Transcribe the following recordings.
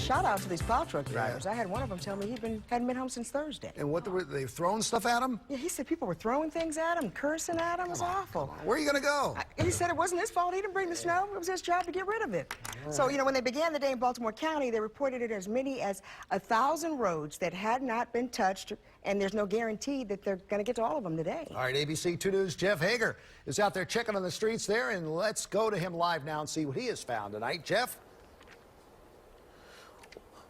shout out to these plow truck drivers. I had one of them tell me hadn't been home since Thursday. And what were they throwing stuff at him? Yeah, he said people were throwing things at him, cursing at him. It was awful. Where are you going to go? He said it wasn't his fault. He didn't bring the snow. It was his job to get rid of it. So, you know, when they began the day in Baltimore County, they reported it as many as 1,000 roads that had not been touched, and there's no guarantee that they're going to get to all of them today. All right, ABC 2 News' Jeff Hager is out there checking on the streets there, and let's go to him live now and see what he has found tonight. Jeff?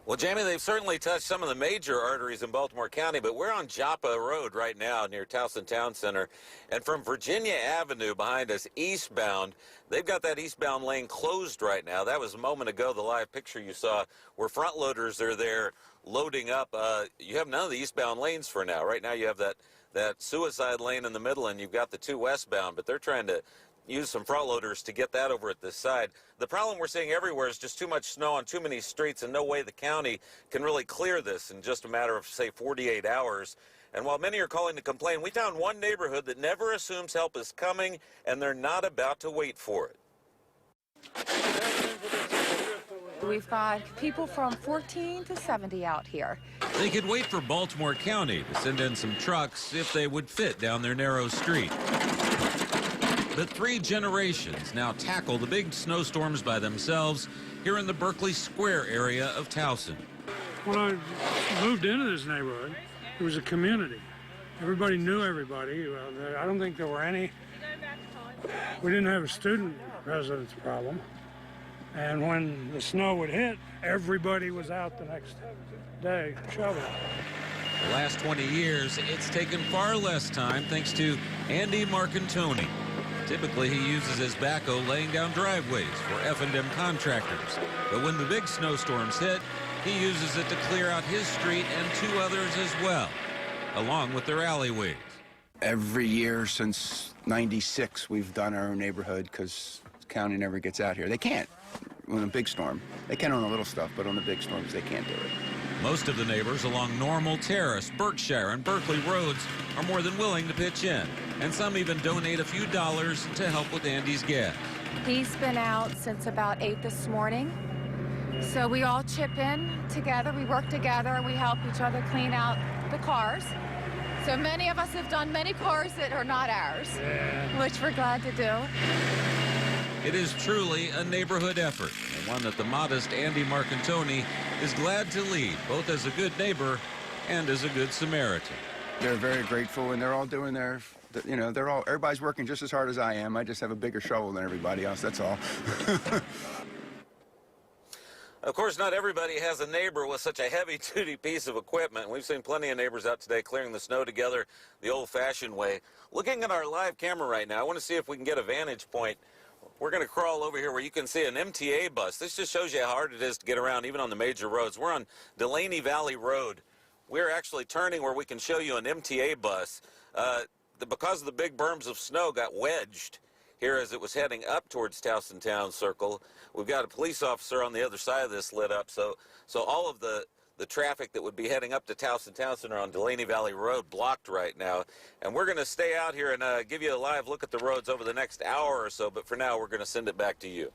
Well, Jamie, they've certainly touched some of the major arteries in Baltimore County, but we're on Joppa Road right now near Towson Town Center. And from Virginia Avenue behind us eastbound, they've got that eastbound lane closed right now. That was a moment ago, the live picture you saw where front loaders are there loading up. You have none of the eastbound lanes for now. Right now you have that suicide lane in the middle, and you've got the two westbound, but they're trying to use some front loaders to get that over at this side. The problem we're seeing everywhere is just too much snow on too many streets, and no way the county can really clear this in just a matter of, say, 48 hours. And while many are calling to complain, we found one neighborhood that never assumes help is coming, and they're not about to wait for it. We've got people from 14 to 70 out here. They could wait for Baltimore County to send in some trucks if they would fit down their narrow street. But 3 generations now tackle the big snowstorms by themselves here in the Berkeley Square area of Towson. When I moved into this neighborhood, it was a community. Everybody knew everybody. I don't think there were any. We didn't have a student residence problem. And when the snow would hit, everybody was out the next day shoveling. The last 20 years, it's taken far less time thanks to Andy Marcantoni. Typically, he uses his backhoe laying down driveways for F&M contractors. But when the big snowstorms hit, he uses it to clear out his street and 2 others as well, along with their alleyways. Every year since '96, we've done our own neighborhood because the county never gets out here. They can't on a big storm. They can on the little stuff, but on the big storms, they can't do it. Most of the neighbors along Normal Terrace, Berkshire, and Berkeley roads are more than willing to pitch in, and some even donate a few dollars to help with Andy's gas. He's been out since about 8 this morning. So we all chip in together, we work together, and we help each other clean out the cars. So many of us have done many cars that are not ours, which we're glad to do. It is truly a neighborhood effort, and one that the modest Andy Marcantoni is glad to lead, both as a good neighbor and as a good Samaritan. They're very grateful, and they're all doing their, you know, everybody's working just as hard as I am. I just have a bigger shovel than everybody else, that's all. Of course, not everybody has a neighbor with such a heavy-duty piece of equipment. We've seen plenty of neighbors out today clearing the snow together the old-fashioned way. Looking at our live camera right now, I want to see if we can get a vantage point. We're going to crawl over here where you can see an MTA bus. This just shows you how hard it is to get around, even on the major roads. We're on Delaney Valley Road. We're actually turning where we can show you an MTA bus. Because of the big berms of snow got wedged here as it was heading up towards Towson Town Circle. We've got a police officer on the other side of this lit up, so all of the traffic that would be heading up to Towson Town Center on Delaney Valley Road blocked right now. And we're going to stay out here and give you a live look at the roads over the next hour or so, but for now we're going to send it back to you.